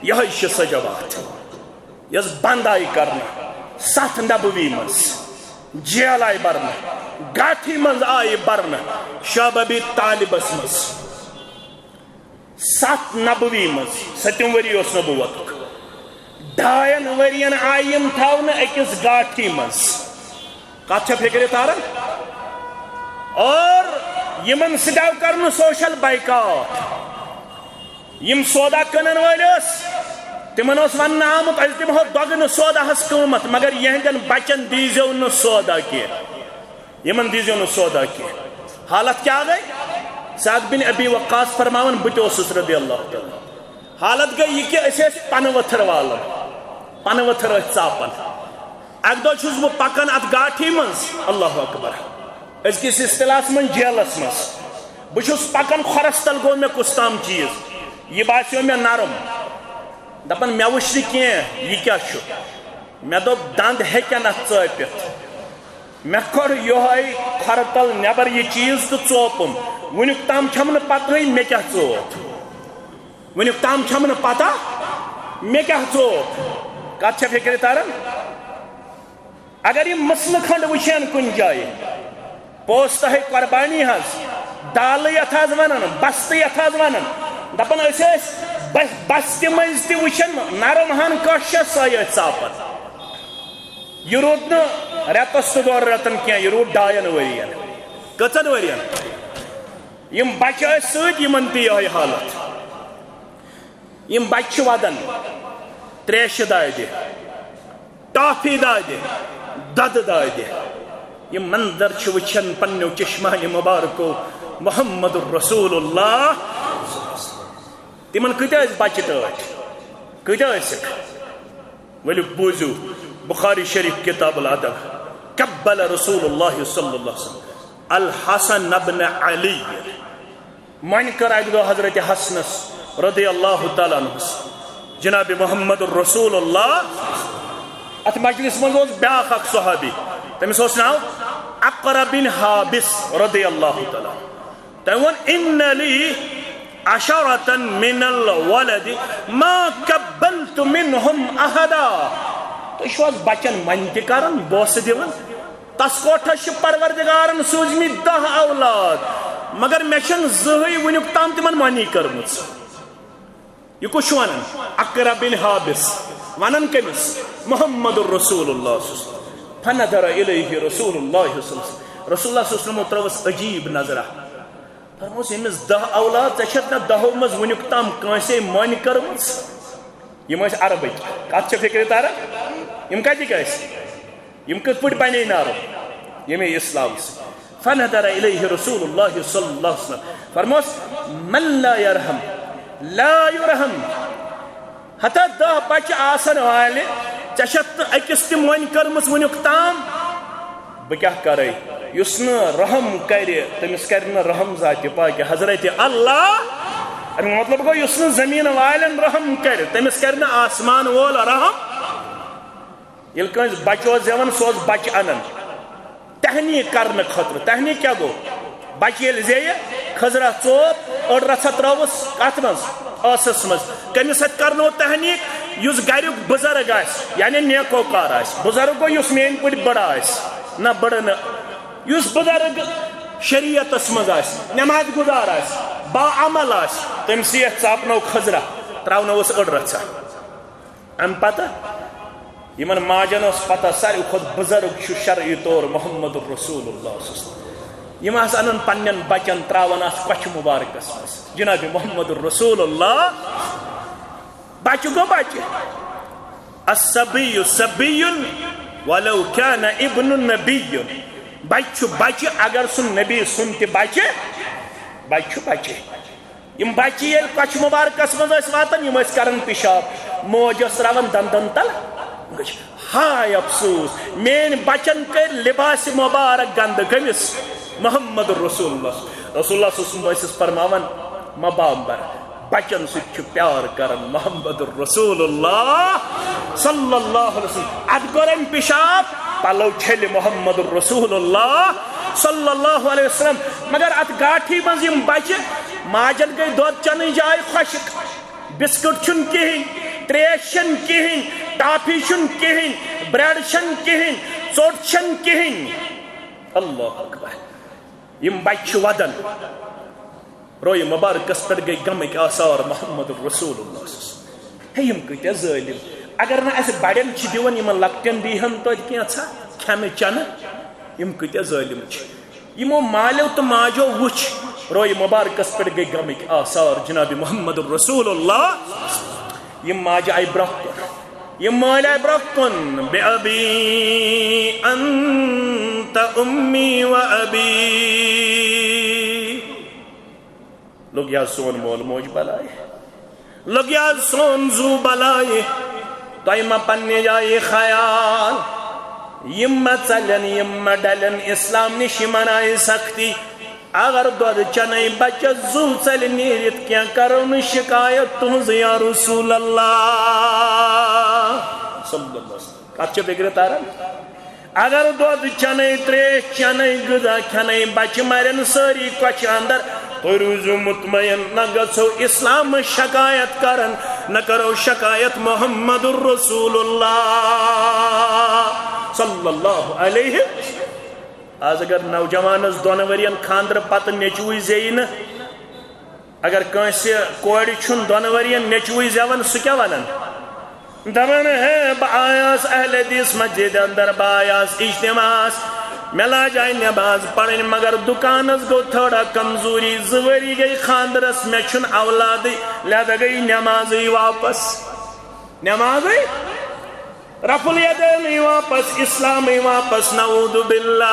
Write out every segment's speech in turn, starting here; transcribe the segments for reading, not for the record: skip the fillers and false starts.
یہ سجوات یس بند آئی کرنا 7 نبوی مز جیل آئی برنا گاٹھی مز آئی برنا شعب ابی طالبس مز 7 نبوی مز 7 وری اس نبوت 2 ورین آئیم تھاؤن اکس گاٹھی مز کات فکر تارن اور یمن سٹاو کرن سوشل بائیکاٹ یم سودا کنن والس تمن اس ون آمت اس دمہو دگن سودا ہس قیمت مگر یہندن بچن دیزیو نہ سودا کی یمن دیزیو نہ سودا کی حالت کیا گئی سعد بن ابی وقاص فرماون بت اوسس رضی اللہ تعالی حالت گئی یہ کہ اسے پن وتھر والن پن وتھر ژاپن اک دو چھس بہ پکن ات گاٹھی منز اللہ اکبر ازکس اصطلاحس من جیلس مز بہس پکن کھورس تل گو مے کس تام چیز یہ باسیو مے نرم دپن مے وچھ کی یہ کیا مے دپ دند ہیکن ات ژاپت مے کور یہ کھور تل نبر یہ چیز تو ژوپم ونیک تام چھم نہ پتہ مے کیا ژوپ ونیک تام چھم نہ پتہ مے کیا ژوپ کت چھ فکر تارن اگر یہ مسل کھنڈ وچھن کن جائے پوست ہے قربانی ہز دال یت حظ ونان بست یت حظ ونان دپان بستی مز تہ وچھن نرم ہن کش سایہ ژاپن یہ رود نا ریتس تو 2 رتن کی یہ رود 2 ورین کتن ورین یم بچہ ست یمن تہ یہ حالت یم بچہ ودن تریش دادِ ٹافی دادِ دد دادِ یہ منظر چھ وچھن پنیو چشمان مبارکو محمد الرسول اللہ تمن کتیا بچہ ٹاٹ کتیا ولو بوزو بخاری شریف کتاب الادب قبل رسول اللہ صلی اللہ علیہ وسلم الحسن ابن علی من کر اک دو حضرت حسنس رضی اللہ تعالی عنہ جناب محمد الرسول اللہ ات مجلس من بیاخ اک صحابی تمس ناو اقرا بن حابس رضی اللہ تعالی تم ان لی 10 من الولد ما قبلت منهم احدا تو شو بچن منتی کرن بوس دیون تس کوٹھا پروردگارن سوزمی 10 اولاد مگر مشن زہی ونیک تام تمن مانی کرمت یہ کچھ ونن اقرا بن حابس ونن کمس محمد الرسول اللہ فنظر الیہ رسول اللہ صلی اللہ علیہ وسلم رسول اللہ صلی اللہ علیہ وسلم تروس عجیب نظرہ فرموس امس 10 اولاد ژھت نا 10 مز ونیک تام کانسے مانی کرمت یم اس عربک کت چھ فکر تارا یم کتک یم کت پٹ بنے نارو یم اسلام فنظر الیہ رسول اللہ صلی اللہ علیہ وسلم فرموس من لا یرحم لا یرحم حتی 10 بچ آسن والے ژھت اکس تم ون کرمس ونیک تام بہ کیا کرے یس نا رحم کر تمس کر نا رحم ذات پاک حضرت اللہ مطلب گو یس نا زمین والن رحم کر تمس کر نا آسمان وول رحم یل کنس بچو زیون سوز بچ انن تحنیک کرنے خطر تحنیک کیا گو بچ یل زیہ خزرہ ژوپ اور رژھا تروس کت مز آسس مز کمس ات کرنو تحنیک یس گریک بزرگ آس یعنی نیکوکار آس بزرگ گو یس مین پٹ بڑا آس نہ بڑا نہ یس بزرگ شریعتس مز آس نماز گزار آس با عمل آس تم سیت ژاپنو خزرہ تراونوس اڑ رژھا ام پتہ یمن ماجن اس پتہ ساروی کھت بزرگ چھ شرعی طور محمد الرسول اللہ صلی اللہ علیہ وسلم یم انن پنن بچن تراون اس کچھ مبارکس مز جناب محمد الرسول اللہ بچ گو بچ الصبی صبی ولو كان ابن النبی بچ بچ اگر سن نبی سن تہ بچ بچ بچ یم بچ یل کچھ مبارکس مز اس واتن یم اس کرن پیشاب موج اس راون دندن تل ہائے افسوس مین بچن کر لباس مبارک گند کمس محمد الرسول اللہ رسول اللہ صلی اللہ علیہ وسلم فرماون مبامبر بچن سچ پیار کرن محمد الرسول اللہ صلی اللہ علیہ وسلم اد کرن پیشاب پلو چھل محمد الرسول اللہ صلی اللہ علیہ وسلم مگر ات گاٹھی مز یم بچ ماجن گئی دود چن جائے خشک بسکٹ چھن کہیں تریش کہین ٹافی کہین بریڈ کہین ژوٹ کہین اللہ اکبر یم بچہ ودن روی مبارکس پہ گئی غمک آثار محمد رسول اللہ یم کتیا ظالم اگر نا اس بڑن دون یم لکٹن دیہن توتہ کینژھا کھنہ چنہ یم کتیا ظالم یمو مالیو تو ماجو وچ روی مبارکس پہ گئی غمک آثار جناب محمد رسول اللہ یم ماجہ آئی برہ کن یم مال آئی برہ کن بے ابی انت امی و ابی لوگ یا سون مول موج بلائے لوگ یا سون زو بلائے تو ما پننے جائے خیال یم چلن یم ڈلن اسلام نش منائے سختی اگر دود چنے بچہ زو چل نیرت کیا کرو ن شکایت تہذ یا رسول اللہ صلی اللہ علیہ وسلم کت فکر تاران اگر دود چنے تریش چنے غذا کھنے بچہ مرن ساری کچھ اندر تو روزو مطمئن نہ گژھو اسلام شکایت کرن نہ کرو شکایت محمد الرسول اللہ صلی اللہ علیہ آج اگر نوجوانس دون ورین خاندر پتہ نیچوی زین اگر کنس کوڑ چھن دون ورین نیچوی زیون سہ کیا ونن دپان ہے بہ آیاس اہل حدیث مسجد اندر بہ آیاس اجتماع ملا جائے نماز پڑھن مگر دکانس گو تھوڑا کمزوری زوری گئی خاندرس میں چھن اولاد لہذا گئی نماز واپس نماز رفع الیدین واپس اسلام واپس نعوذ باللہ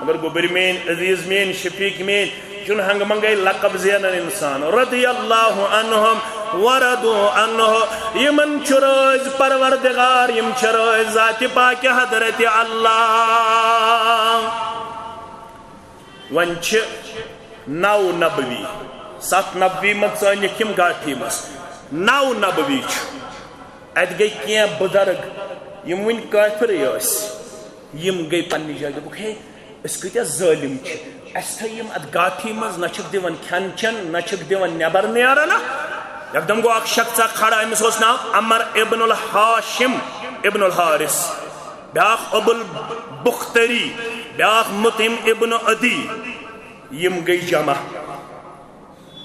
مگر گوبر مین عزیز مین شفیق مین چون ہنگ منگئی لقب زینن انسان رضی اللہ عنہم وردو عنہ یمن چروز پروردگار یم چروز ذات پاک حضرت اللہ ونچ نو نبوی ست نبوی مت سانی کم گاٹھی مس نو نبوی ات گئی کیا بزرگ یم ون کافر یس یم گئی پنی جائے دپک ہے اس کتیا ظالم اس تھا یم ات گاٹھی مز نچک دیون کھن چن نچک دیون نیبر نیرنا یک دم گو اک شخص کھڑا امس اس نام عمر ابن الحاشم ابن الحارث بیاخ ابو البختری بیاخ مطعم ابن عدی یم گئی جمع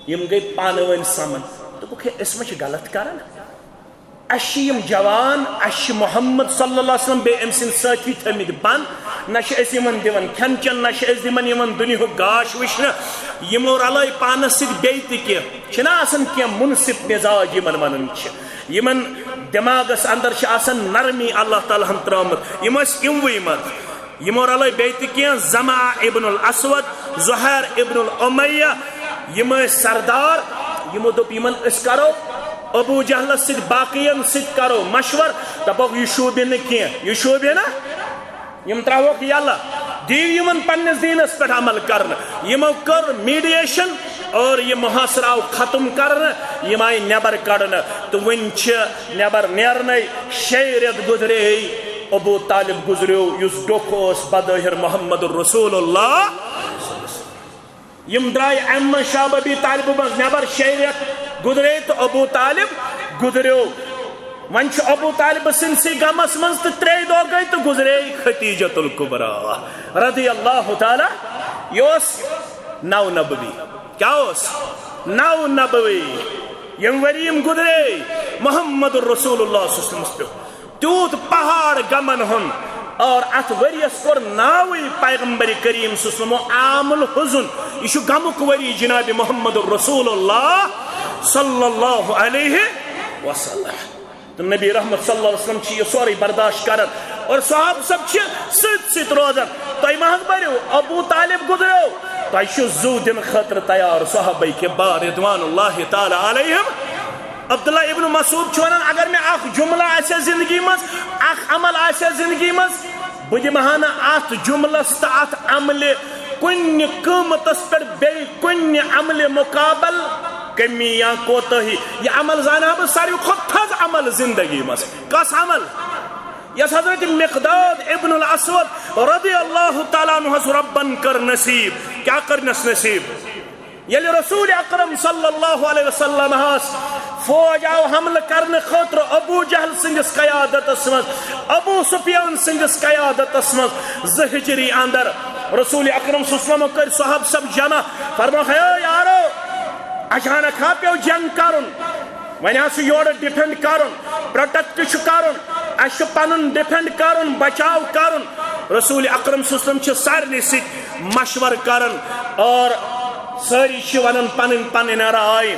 یم گئی پانوین سمن دپک ہے اس میں غلط کرن اش یم جوان اش محمد صلی اللہ علیہ وسلم بے ام سن ساتھی تھمد بن نش اس یمن دیون کھن چن نش اس دیمن یمن دنیا گاش وشن یمو رلائی پانس سید بیت کی چھنا آسن کیا منصف مزاج یمن منن چھ یمن دماغس اندر چھ آسن نرمی اللہ تعالی ہم ترامت یم اس اموی مت یمو رلائی بیت کی زمع ابن الاسود زہر ابن الامیہ یم سردار یمو دپ یمن اس کرو ابو جہل سید باقین سید کرو مشور دپوک یہ شوبہ نکی یہ شوبہ نا یم تراوک یاللہ دیو یمن پنس دینس پہ عمل کرن یمو کر میڈیشن اور یہ محاصرہ ختم کرن یم آئی نیبر کڑن تو ونچ نیبر نیرنے شیرت گزرے ابو طالب گزریو یس ڈوکوس بدہر محمد الرسول اللہ یم درائی ام شاب ابی طالب بز نیبر شیرت گزرے تو ابو طالب گزریو ونچ ابو طالب سنسی غمس منز تو ترے دو گئی تو گزرے ختیجۃ الکبریٰ رضی اللہ تعالی یوس نو نبوی کیا اس نو نبوی یم وریم گزرے محمد الرسول اللہ صلی اللہ علیہ وسلم تیوت پہاڑ گمن ہن اور ات وریس کور ناوی پیغمبر کریم صلی اللہ علیہ وسلم عام الحزن یہ غمک وری جناب محمد الرسول اللہ صلی اللہ علیہ وسلم تو نبی رحمت صلی اللہ علیہ وسلم یہ سوری برداشت کرن اور صحاب سب ست روزن تو محض بریو ابو طالب گزرو تو زو دن خطر تیار صحابہ کے بار رضوان اللہ تعالی علیہم عبداللہ ابن مسعود چھوڑن اگر میں اخ جملہ آسے زندگی مز اخ عمل آسے زندگی مز بجی مہانا آت جملہ ستا آت عمل کن قیمتس پر بے کن عمل مقابل کمی یا کوتہی یہ عمل زانا بس ساری خود تھز عمل زندگی مز کس عمل یس حضرت مقداد ابن الاسود رضی اللہ تعالیٰ عنہ ربن کر نصیب کیا کرنس نصیب یلی رسول اکرم صلی اللہ علیہ وسلم فوج آو حملہ کرنے خاطر ابو جہل سندس قیادت مز ابو سفیان سندس قیادت مز 2 ہجری اندر رسول اکرم صلی اللہ علیہ وسلم کر صحاب سب جمع فرمو ہے یارو اچانک پیو جنگ کرن ون آس یور ڈیفینڈ کرن پروٹیکٹ کرن اس پن ڈیفینڈ کرن بچاؤ کرن رسول اکرم صلی اللہ علیہ وسلم سارے ست مشور کرن اور ساری ونان پن پن رائے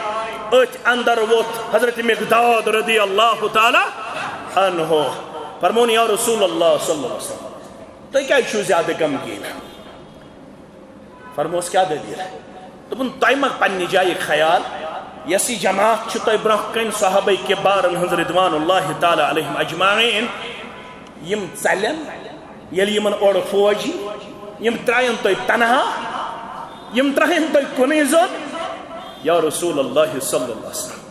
ات اندر ووت حضرت مقداد رضی اللہ تعالی عنہ فرمون یا رسول اللہ صلی اللہ علیہ وسلم تو کیا چھو زیادہ غمگین فرموس کیا دلیل ہے دپن تۄہہِ ما پننہِ جایہِ خیال یس یہ جماعت چھِ تۄہہِ برونٛہہ کَنہِ صحابہ کبارن ہٕنٛز رضوان اللہ تعالی علیہم اجمعین یم ژلن ییٚلہِ یمن اورٕ فوج یم ترٛاین تۄہہِ تنہا یم ترٛاین تۄہہِ کُنُے زوٚن یا رسول اللہ صلی اللہ علیہ وسلم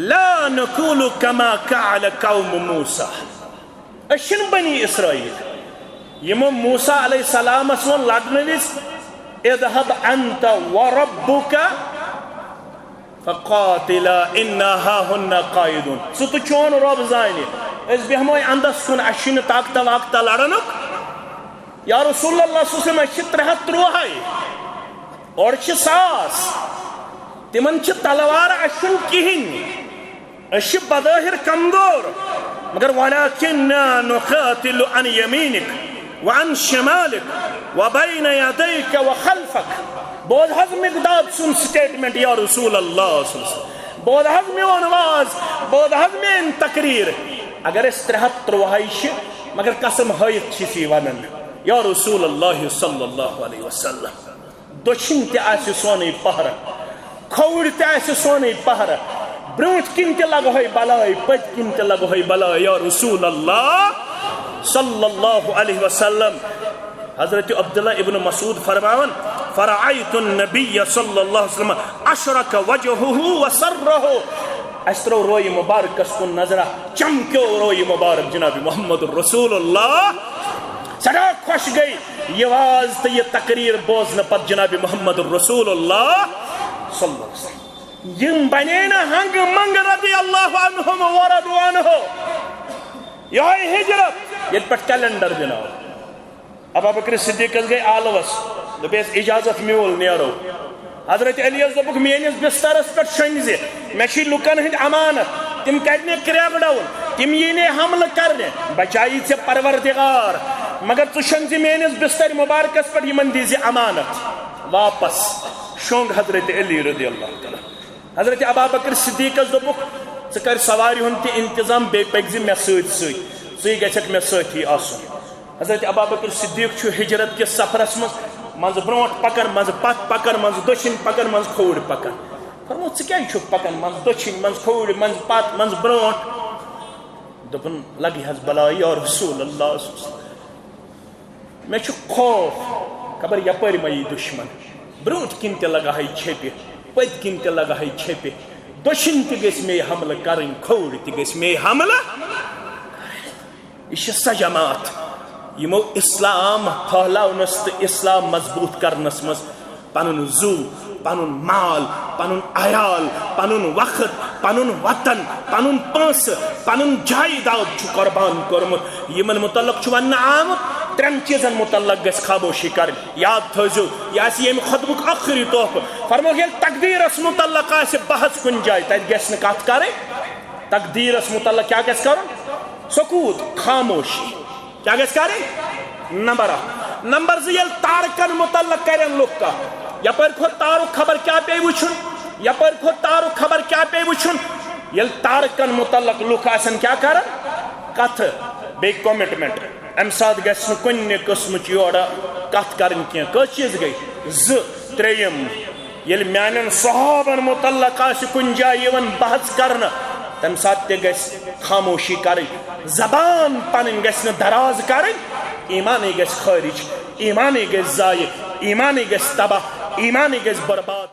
لا نقول كما قال قوم موسى اشن بنی اسرائیل یمو موسیٰ علیہ السلام اسون لڑنے وز اذهب انت وربك فقاتلا انا هاهن قائدون ست چون رب زانی اس بہمو اندس کن اشن طاقت واقت لڑنک یا رسول اللہ صلی اللہ علیہ وسلم 330 اور 100 تمن تلوار اشن کہین اش بظاہر کمزور مگر ولكننا نقاتل عن يمينك وعن شمالك وبين يديك وخلفك بود حض مقداد سن سٹیٹمنٹ یا رسول اللہ صلی اللہ علیہ وسلم بود حض میون واز بود حض مین تقریر اگر اس 330 مگر قسم حیت چیسی ونن یا رسول اللہ صلی اللہ علیہ وسلم دچھن تی آسی سونی پہر کھوڑ تی آسی سونی پہر برونٹ کن تی لگو ہے بلائی پت کن تی لگو ہے بلائی یا رسول اللہ صلی اللہ علیہ وسلم حضرت عبداللہ ابن مسعود فرماون فرعیت النبی صلی اللہ علیہ وسلم اشرک وجہہ وسرہ استرو روی مبارک اس کو نظرہ چمکیو روی مبارک جناب محمد رسول اللہ سڑا خوش گئی یہ واز تو یہ تقریر بوزن پت جناب محمد رسول اللہ صلی اللہ علیہ وسلم یم بنین ہنگ منگ رضی اللہ عنہم وردو عنہ یہ ہجرت یہ پٹ کیلنڈر جناب ابو بکر صدیق گئی آلوس دپیس اجازت میول نیرو حضرت علی دپک میانس بسترس پہ شنزِ مے لکن ہند امانت تم کرنے کریک ڈاؤن تم یہ حملہ کرنے بچائی ژے پروردگار مگر تو شنزِ میانس بستر مبارکس پہ یمن دیزِ امانت واپس شونگ حضرت علی رضی اللہ تعالی حضرت ابو بکر صدیق دپک ژٕ کر سواری ہند تہ انتظام بے پکزِ مے سۭتۍ سۭتۍ ژٕے گژھکھ مے سۭتی آسُن حضرت ابو بکر صدیق چھُ ہجرت کس سفرس مز برونٹ پکن مز پت پکن مز دچھن پکن مز کھوڑ پکن فرمو ژٕ کیازِ چھُکھ پکن مز دچھن مز کھوڑ مز پت مز برونٹ دپن لگی حظ بلائی یا رسول اللہ صلی اللہ علیہ وسلم مے چھُ خوف خبر یپٲرۍ ما یی دشمن برونٹ کن تہ لگا ہے چھپہ پت کن تہ لگا ہے چھپہ دشن تہ گژھِ مے حملہ کرٕنۍ کھوڑ تہ گژھِ مے حملہ یہ سا جماعت یمو اسلام پھہلاونس تو اسلام مضبوط کرنس مز پنن زو پنن مال پنن عیال پنن وقت پنن وطن پنن پونس پنن جائیداد قربان کورمت یمن متعلق ون آمت 3 چیزن متعلق گژھِ خاموشی کرن یاد تھٲیزیو یہ آسہِ ییٚمہِ خطبُک ٲخری تحفہٕ فرمو ییٚلہِ تقدیرس متعلق آسہِ بحث کُنہِ جایہِ تتہِ گژھِ نہٕ کتھ کرٕنۍ تقدیرس متعلق کیا گژھِ کرُن سکوت خاموشی کیا گژھِ کرٕنۍ نمبر 1 نمبر 2 ییٚلہِ تارکن متعلق کرن لُکھ کتھ یپٲرۍ کھوٚت تارُک خبر کیا پیٚیہِ وٕچھُن یپٲرۍ کھوٚت تارُک خبر کیا پیٚیہِ وٕچھُن ییٚلہِ تارکن متعلق لُکھ آسن کیا کرن کتھٕ بیٚیہِ کومٹمنٹ امہِ ساتہٕ گژھِ نہٕ کُنہِ قٕسمٕچ یورٕ کتھ کرٕنۍ کینٛہہ کٔژ چیٖز گٔے 2 3 ییٚلہِ میانٮ۪ن صحابن متعلق آسہِ کُنہِ جایہِ یِوان بحث کرنہٕ تمہ سات تہ گژھِ خاموشی کرٕنۍ زبان پنٕنۍ گژھِ نہٕ دراز کرٕنۍ ایمانٕے گژھِ خٲرج ایمانٕے گژھِ ضایع ایمانٕے گژھِ تباہ ایمانٕے گژھِ برباد